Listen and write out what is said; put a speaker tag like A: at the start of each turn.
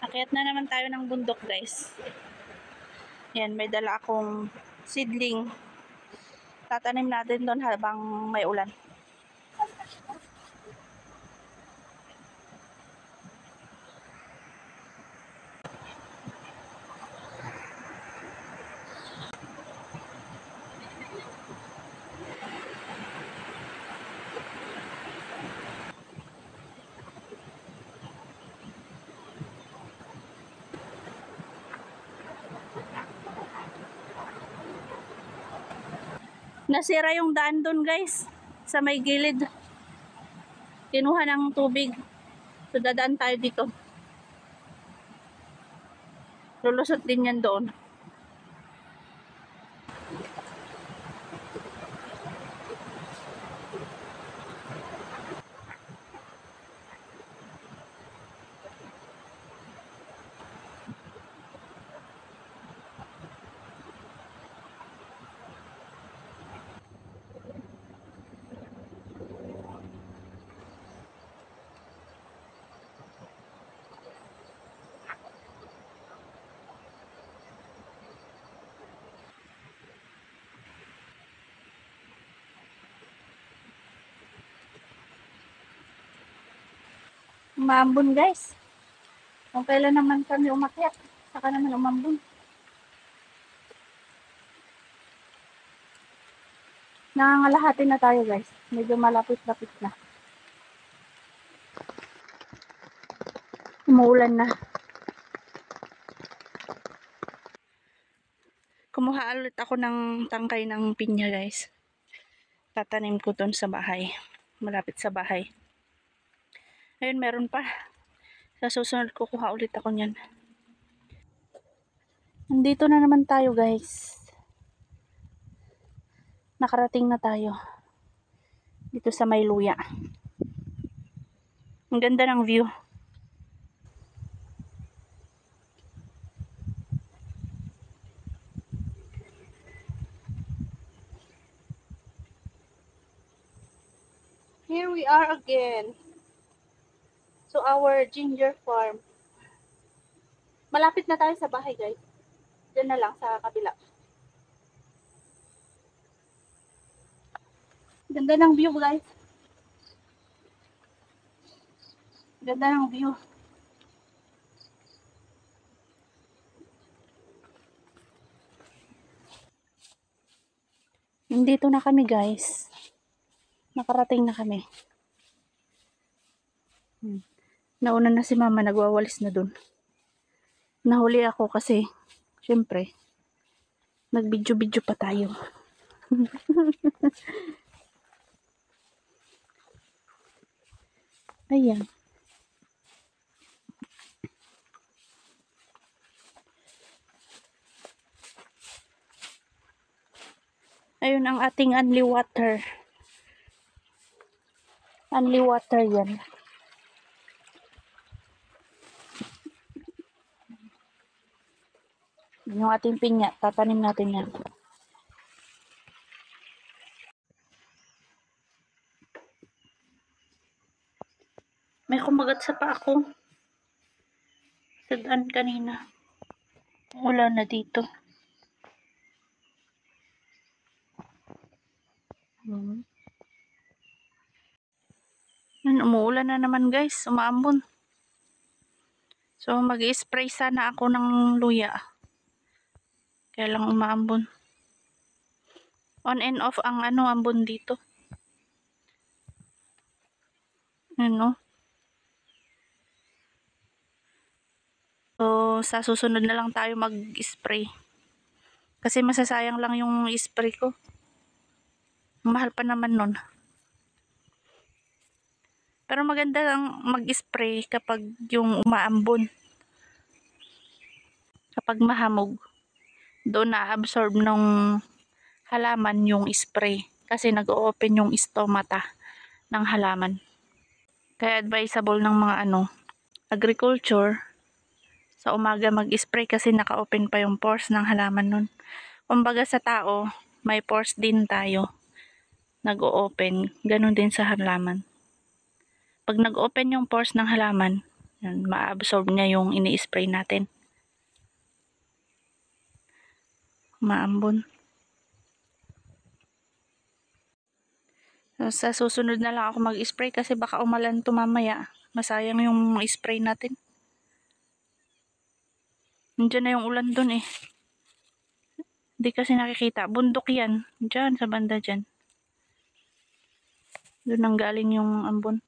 A: Akyat na naman tayo ng bundok, guys. Yan, may dala akong seedling. Tatanim natin doon habang may ulan. Nasira yung daan doon, guys, sa may gilid. Kinuha ng tubig. So dadaan tayo dito. Lulusot din yan doon. Umambon, guys. Kung kailan naman kami umakyat, saka naman umambon. Nangangalahati na tayo, guys. Medyo malapit-lapit na. Umuulan na. Kumuha ulit ako ng tangkay ng pinya, guys. Tatanim ko doon sa bahay. Malapit sa bahay. Ayun, meron pa. Sa susunod kukuha ulit ako niyan. Nandito na naman tayo, guys. Nakarating na tayo. Dito sa may luya. Ang ganda ng view. Here we are again. So our ginger farm. Malapit na tayo sa bahay, guys. Diyan na lang sa kabila. Ganda ng view, guys. Ganda ng view. Nandito na kami, guys. Nakarating na kami. Nauna na si mama, nagwawalis na dun. Nahuli ako kasi, syempre, nag-video-video pa tayo. Ayan. Ayun ang ating only water. Only water yan. Yung ating pinya, tatanim natin yan. May kumagat sa paa ko. Sa daan kanina. Wala na dito. Umuulan na naman, guys. Umaambon. So mag-i-spray sana ako ng luya. Kaya lang umaambon. On and off ang ambon dito. Ano? So sa susunod na lang tayo mag-spray. Kasi masasayang lang yung spray ko. Mahal pa naman nun. Pero maganda lang mag-spray kapag yung umaambon. Kapag mahamog, doon na-absorb ng halaman yung spray. Kasi nag-o-open yung stomata ng halaman. Kaya advisable ng mga agriculture, sa umaga mag-spray kasi naka-open pa yung pores ng halaman nun. Kumbaga sa tao, may pores din tayo. Nag-o-open. Ganun din sa halaman. Pag nag-open yung pores ng halaman, Yan, ma-absorb niya yung ini-spray natin. Maambon. Sa susunod na lang ako mag-spray kasi baka umalan to mamaya. Masayang yung spray natin. Nandiyan na yung ulan dun eh. Hindi kasi nakikita. Bundok yan. Diyan, sa banda dyan. Doon ang galing yung ambon.